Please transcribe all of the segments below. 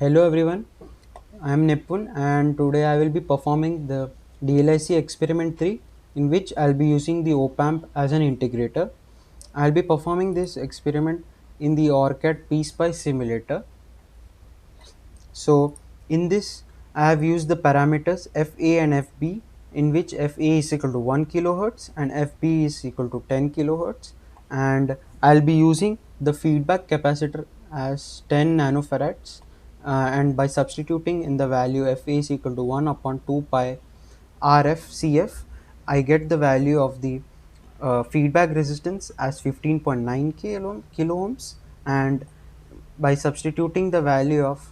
Hello everyone, I am Nipun and today I will be performing the DLIC experiment 3 in which I'll be using the op-amp as an integrator. I'll be performing this experiment in the ORCAD PSpice simulator. So in this I have used the parameters FA and FB, in which FA is equal to 1 kilohertz and FB is equal to 10 kilohertz, and I'll be using the feedback capacitor as 10 nanofarads, and by substituting in the value FA is equal to 1 upon 2 pi RFCF, I get the value of the feedback resistance as 15.9 kilo ohms, and by substituting the value of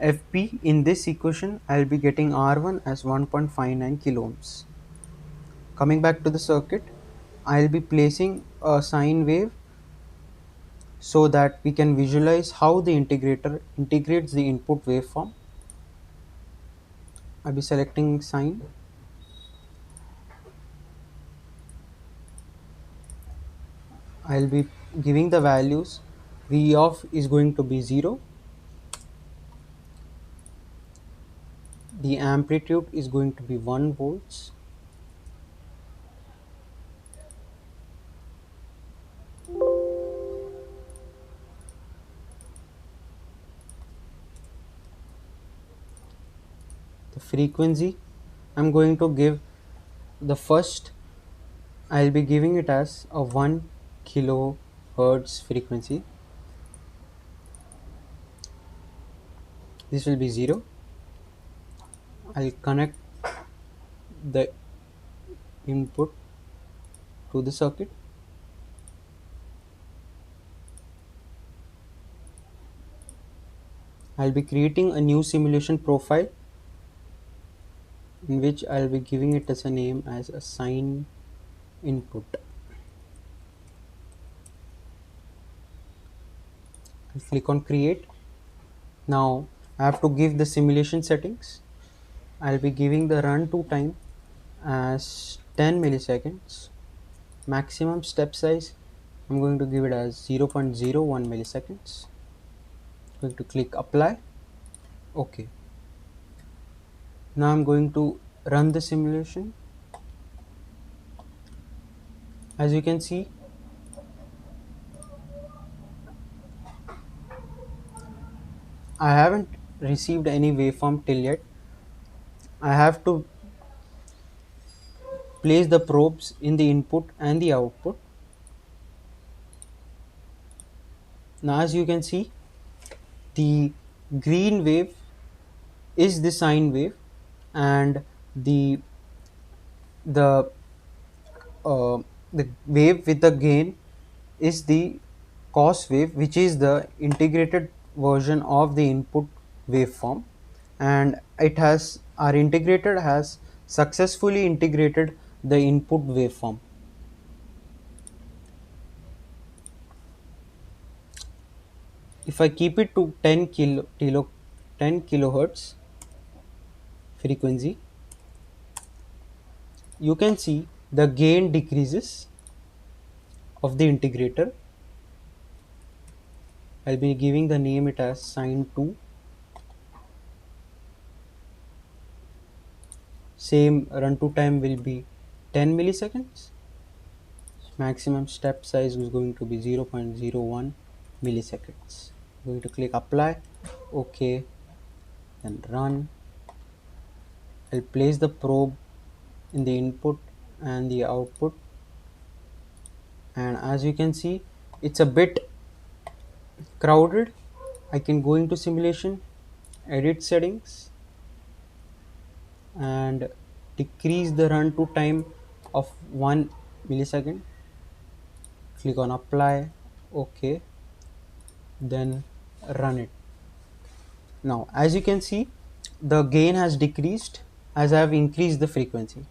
FP in this equation, I'll be getting R1 as 1.59 kilo ohms. Coming back to the circuit, I'll be placing a sine wave so that we can visualize how the integrator integrates the input waveform. I'll be selecting sine. I'll be giving the values. V of is going to be 0. The amplitude is going to be 1 volts. The frequency, I'm going to give the first, I'll be giving it as a 1 kilohertz frequency. This will be 0. I'll connect the input to the circuit. I'll be creating a new simulation profile in which I'll be giving it as a name as a sine input. I'll click on create. Now I have to give the simulation settings. I'll be giving the run to time as 10 milliseconds. Maximum step size, I'm going to give it as 0.01 milliseconds. Going to click apply. Okay. Now I'm going to run the simulation. As you can see, I haven't received any waveform till yet. I have to place the probes in the input and the output. Now as you can see, the green wave is the sine wave, and the the the wave with the gain is the cos wave, which is the integrated version of the input waveform, and it has our integrator has successfully integrated the input waveform. If I keep it to 10 kilohertz frequency, you can see the gain decreases of the integrator. I'll be giving the name it as sine 2. Same run to time will be 10 milliseconds. Maximum step size is going to be 0.01 milliseconds. I'm going to click apply. Okay, then run. I'll place the probe in the input and the output, and as you can see, it's a bit crowded. I can go into simulation, edit settings, and decrease the run to time of 1 millisecond. Click on apply. Okay, then run it. Now as you can see, the gain has decreased as I have increased the frequency.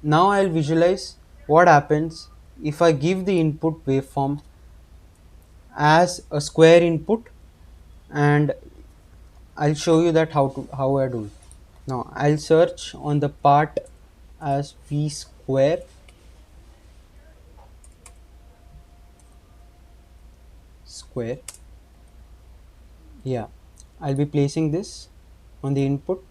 Now I'll visualize what happens if I give the input waveform as a square input, and I'll show you that how I do it. Now I'll search on the part as V square. Yeah, I'll be placing this on the input.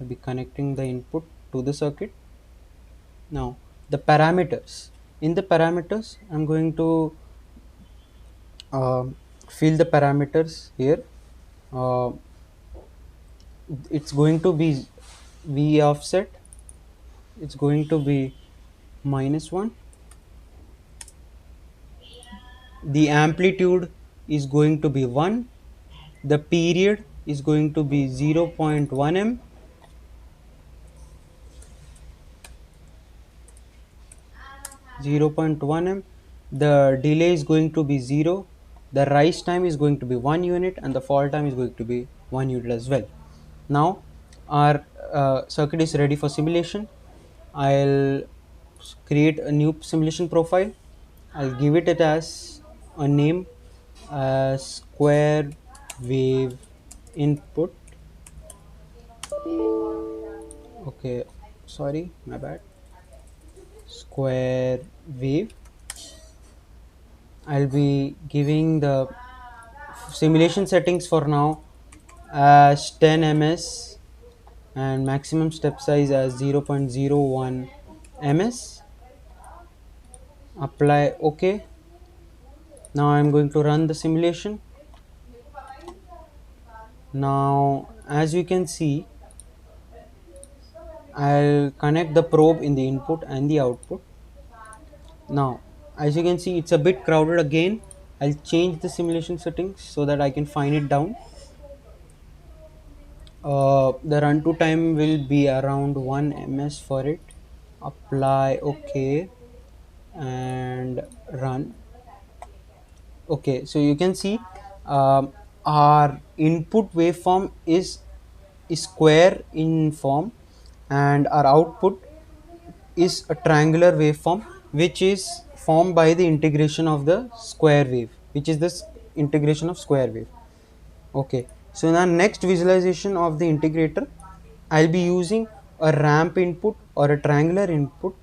I'll be connecting the input to the circuit. Now the parameters. In the parameters, I'm going to fill the parameters here. Uh, it's going to be V offset. It's going to be -1. The amplitude is going to be 1. The period is going to be 0.1 m. 0.1 m. The delay is going to be 0. The rise time is going to be 1 unit, and the fall time is going to be 1 unit as well. Now our circuit is ready for simulation. I'll create a new simulation profile. I'll give it as a name, square wave input. Okay, sorry, my bad. Square wave. I'll be giving the simulation settings for now as 10 ms and maximum step size as 0.01 ms. Apply OK. Now I'm going to run the simulation. Now as you can see, I'll connect the probe in the input and the output. Now as you can see, it's a bit crowded again. I'll change the simulation settings so that I can fine it down. The run to time will be around 1 ms for it. Apply OK and run. Okay, so you can see our input waveform is square in form, and our output is a triangular waveform, which is formed by the integration of the square wave, which is this integration of square wave. Okay, so in our next visualization of the integrator, I'll be using a ramp input or a triangular input.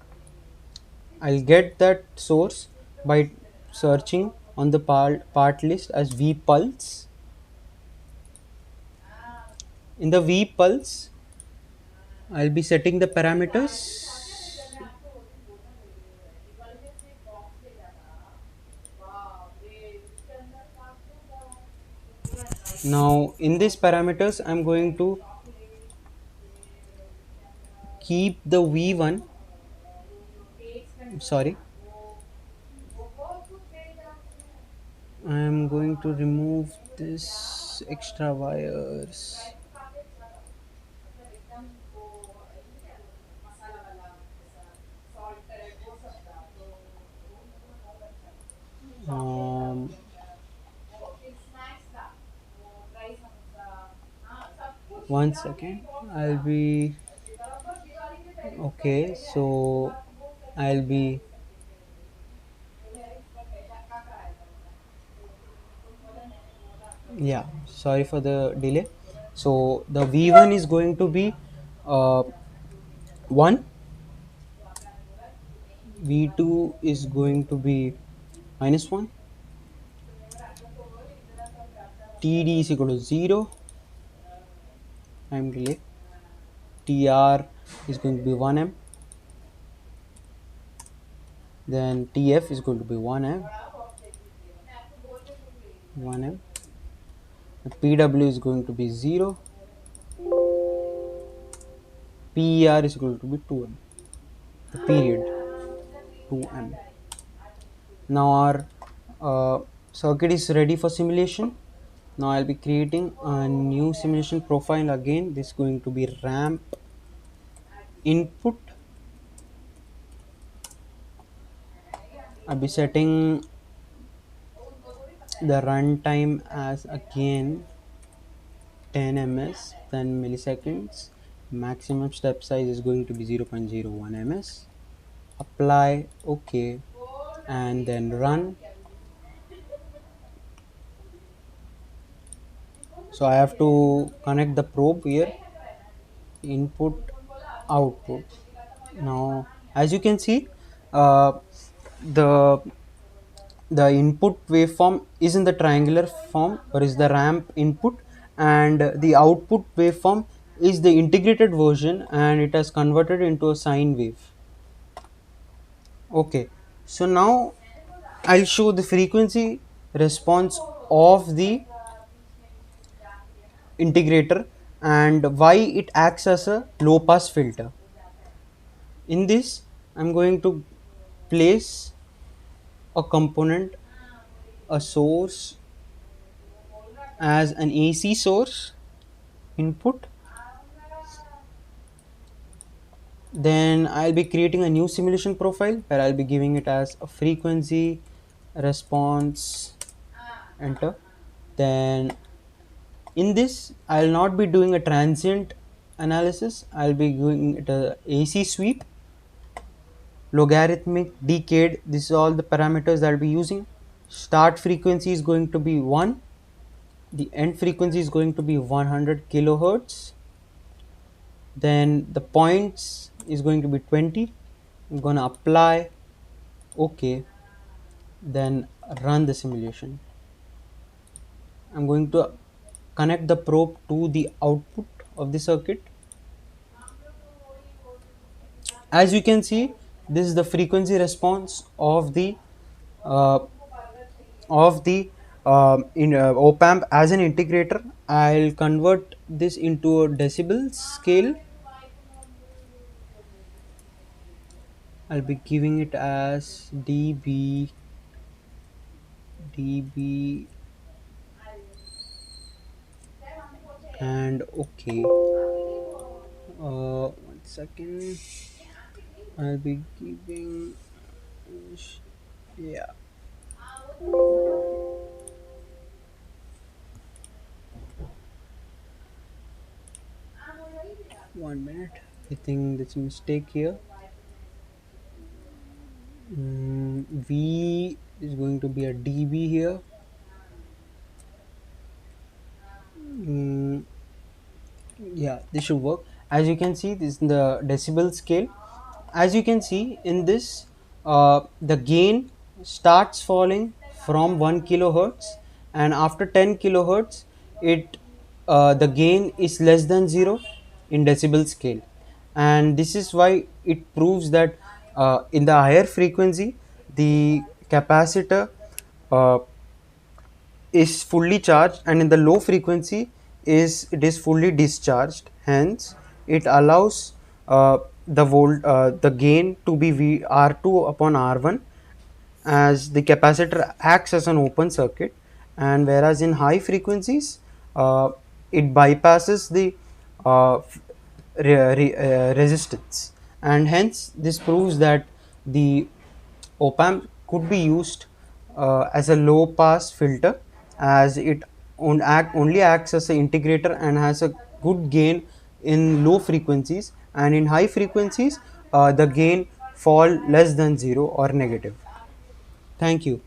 I'll get that source by searching on the part list as V pulse. In the V pulse, I'll be setting the parameters. Now in these parameters, I'm going to keep the V1. Sorry, I'm going to remove this extra wires. Um, 1 second. I'll be okay. So I'll be yeah. Sorry for the delay. So the V1 is going to be 1. V2 is going to be -1. TD is equal to 0. Time delay. TR is going to be 1 m. Then TF is going to be 1 m. 1 m. The PW is going to be 0. PER is going to be 2 m. The period 2 m. Now our circuit is ready for simulation. Now I'll be creating a new simulation profile again. This is going to be ramp input. I'll be setting the runtime as again 10 ms, then milliseconds. Maximum step size is going to be 0.01 ms. Apply OK and then run. So I have to connect the probe here, input output. Now as you can see, uh, the the input waveform is in the triangular form or is the ramp input, and the output waveform is the integrated version and it has converted into a sine wave. Okay, so now I'll show the frequency response of the integrator and why it acts as a low pass filter. In this, I'm going to place a component, a source, as an AC source input. Then I'll be creating a new simulation profile where I'll be giving it as a frequency response, enter. Then in this, I'll not be doing a transient analysis, I'll be doing it a AC sweep, logarithmic, decade. This is all the parameters that I'll be using. Start frequency is going to be 1, the end frequency is going to be 100 kilohertz, then the points is going to be 20. I'm gonna apply, okay, then run the simulation. I'm going to connect the probe to the output of the circuit. As you can see, this is the frequency response of the uh, op amp as an integrator. I'll convert this into a decibel scale. I'll be giving it as dB, and okay. 1 second. I'll be giving, yeah, 1 minute. I think that's a mistake here. V is going to be a dB here. Mm, yeah, this should work. As you can see, this is the decibel scale. As you can see in this, the gain starts falling from 1 kilohertz, and after 10 kilohertz it the gain is less than 0 in decibel scale, and this is why it proves that in the higher frequency the capacitor uh, is fully charged, and in the low frequency it is fully discharged. Hence it allows the gain to be R2 upon R1, as the capacitor acts as an open circuit, and whereas in high frequencies it bypasses the resistance, and hence this proves that the op amp could be used as a low pass filter, as it only acts as an integrator and has a good gain in low frequencies, and in high frequencies the gain fall less than 0 or negative. Thank you.